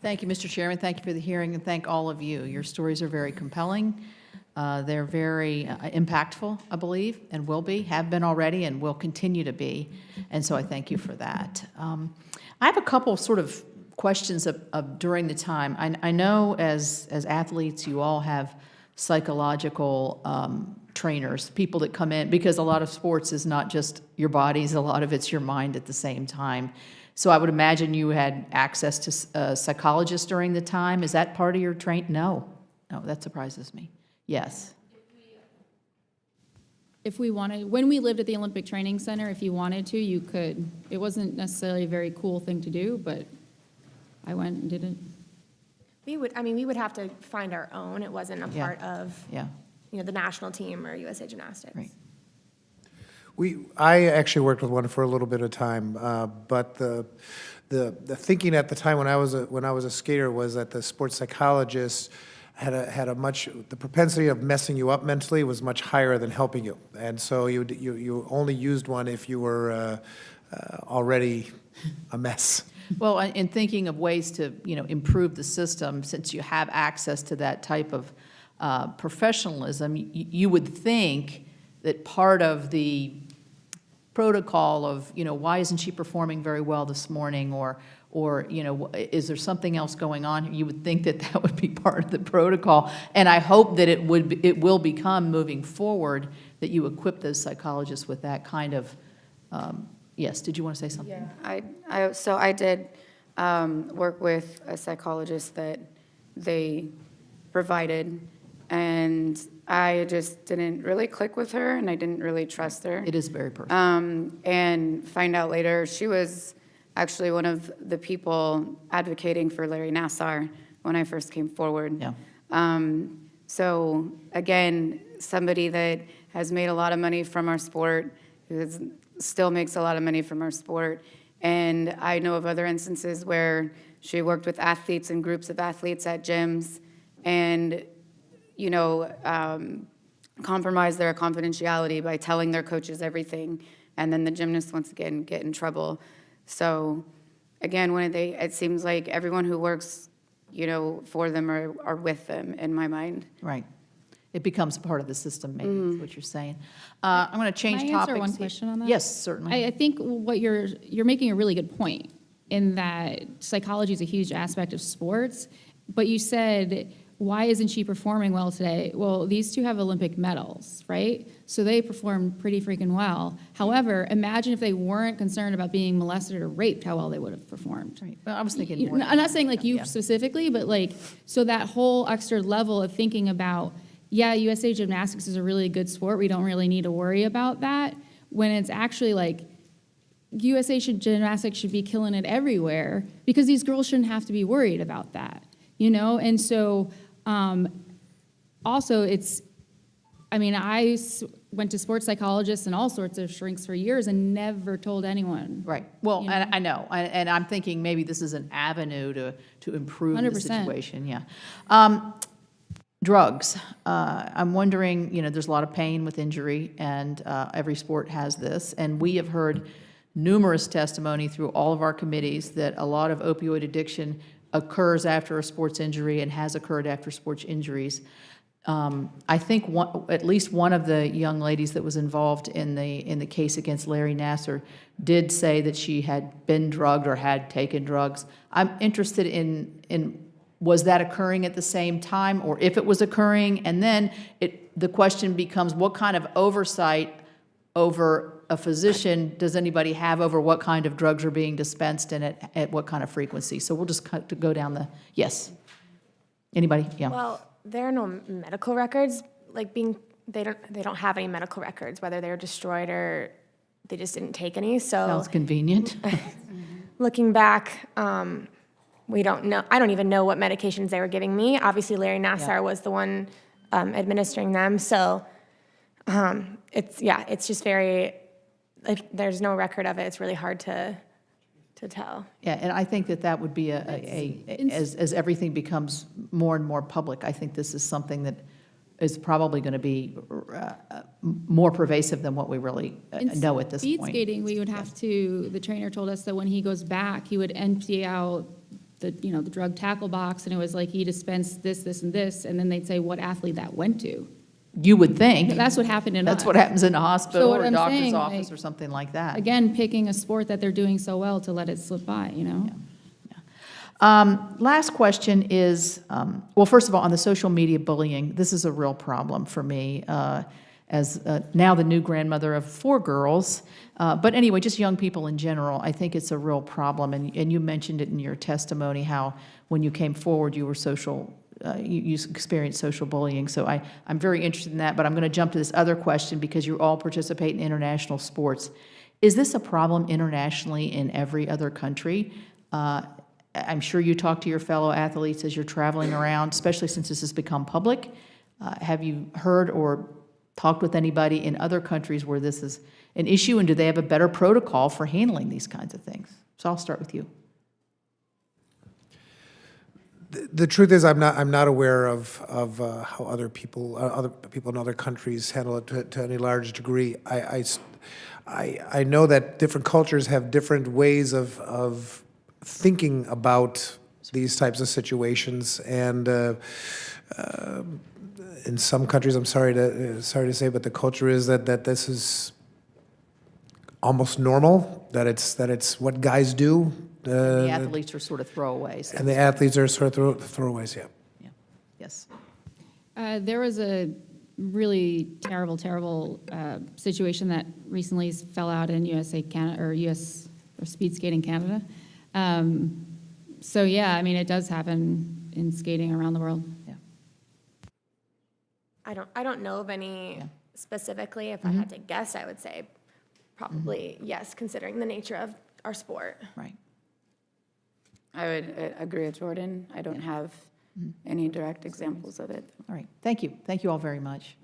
Thank you, Mr. Chairman. Thank you for the hearing, and thank all of you. Your stories are very compelling. They're very impactful, I believe, and will be, have been already, and will continue to be. And so I thank you for that. I have a couple sort of questions of during the time. I know as athletes, you all have psychological trainers, people that come in, because a lot of sports is not just your bodies, a lot of it's your mind at the same time. So I would imagine you had access to a psychologist during the time. Is that part of your train? No, that surprises me. Yes. If we wanted, when we lived at the Olympic Training Center, if you wanted to, you could. It wasn't necessarily a very cool thing to do, but I went and did it. We would have to find our own. It wasn't a part of, the national team or USA Gymnastics. Right. I actually worked with one for a little bit of time, but the thinking at the time when I was a skater was that the sports psychologist the propensity of messing you up mentally was much higher than helping you, and so you only used one if you were already a mess. Well, in thinking of ways to improve the system, since you have access to that type of professionalism, you would think that part of the protocol of, why isn't she performing very well this morning, or is there something else going on? You would think that would be part of the protocol, and I hope that it will become, moving forward, that you equip those psychologists with that kind of. Yes, did you want to say something? Yeah, so I did work with a psychologist that they provided, and I just didn't really click with her, and I didn't really trust her. It is very personal. And find out later, she was actually one of the people advocating for Larry Nassar when I first came forward. Yeah. So again, somebody that has made a lot of money from our sport, still makes a lot of money from our sport. And I know of other instances where she worked with athletes and groups of athletes at gyms and, compromise their confidentiality by telling their coaches everything. And then the gymnasts, once again, get in trouble. So again, it seems like everyone who works, for them are with them in my mind. Right. It becomes part of the system, maybe, is what you're saying. I'm going to change Can I topics. answer one question on that? Yes, certainly. I think what you're making a really good point in that psychology is a huge aspect of sports, but you said, why isn't she performing well today? Well, these two have Olympic medals, right? So they performed pretty freaking well. However, imagine if they weren't concerned about being molested or raped, how well they would have performed. Right. Well, I was thinking more. I'm not saying like you Yeah. specifically, but so that whole extra level of thinking about, USA Gymnastics is a really good sport. We don't really need to worry about that. When it's actually USA Gymnastics should be killing it everywhere because these girls shouldn't have to be worried about that, And so also I went to sports psychologists and all sorts of shrinks for years and never told anyone. Right. Well, and I know, and I'm thinking maybe this is an avenue to improve 100%. the situation. Yeah. Drugs. I'm wondering, there's a lot of pain with injury, and every sport has this. And we have heard numerous testimony through all of our committees that a lot of opioid addiction occurs after a sports injury and has occurred after sports injuries. I think at least one of the young ladies that was involved in the case against Larry Nassar did say that she had been drugged or had taken drugs. I'm interested in was that occurring at the same time, or if it was occurring, and then the question becomes, what kind of oversight over a physician does anybody have over what kind of drugs are being dispensed and at what kind of frequency? So we'll just go down yes. Anybody? Yeah. Well, there are no medical records. They don't have any medical records, whether they're destroyed or they just didn't take any. So Sounds convenient. looking back, we don't know. I don't even know what medications they were giving me. Obviously, Larry Nassar was the one administering them. So it's just very, there's no record of it. It's really hard to tell. Yeah, and I think that would be as everything becomes more and more public, I think this is something that is probably going to be more pervasive than what we really know at this point. Speed skating, we would have to, the trainer told us that when he goes back, he would empty out the drug tackle box, and it was like he dispensed this, this, and this, and then they'd say what athlete that went to. You would think. That's what happened in us. That's what happens in a hospital So what or a I'm doctor's saying, office like, or something like that. Again, picking a sport that they're doing so well to let it slip by, you know? Last question is, well, first of all, on the social media bullying, this is a real problem for me as now the new grandmother of 4 girls. But anyway, just young people in general, I think it's a real problem. And you mentioned it in your testimony, how when you came forward, you were you experienced social bullying. So I'm very interested in that, but I'm going to jump to this other question because you all participate in international sports. Is this a problem internationally in every other country? I'm sure you talk to your fellow athletes as you're traveling around, especially since this has become public. Have you heard or talked with anybody in other countries where this is an issue, and do they have a better protocol for handling these kinds of things? So I'll start with you. The truth is, I'm not aware of how other people in other countries handle it to any large degree. I know that different cultures have different ways of thinking about these types of situations, and in some countries, I'm sorry to say, but the culture is that this is almost normal. That it's what guys do. The athletes are sort of throwaways. And the athletes are sort of throwaways, yeah. Yeah. Yes. There was a really terrible situation that recently fell out in U.S. or speed skating Canada. So yeah, I mean, it does happen in skating around the world. Yeah. I don't know of any Yeah. specifically. If I had to guess, I would say probably yes, considering the nature of our sport. Right. I would agree with Jordan. I don't have any direct examples of it. All right. Thank you. Thank you all very much.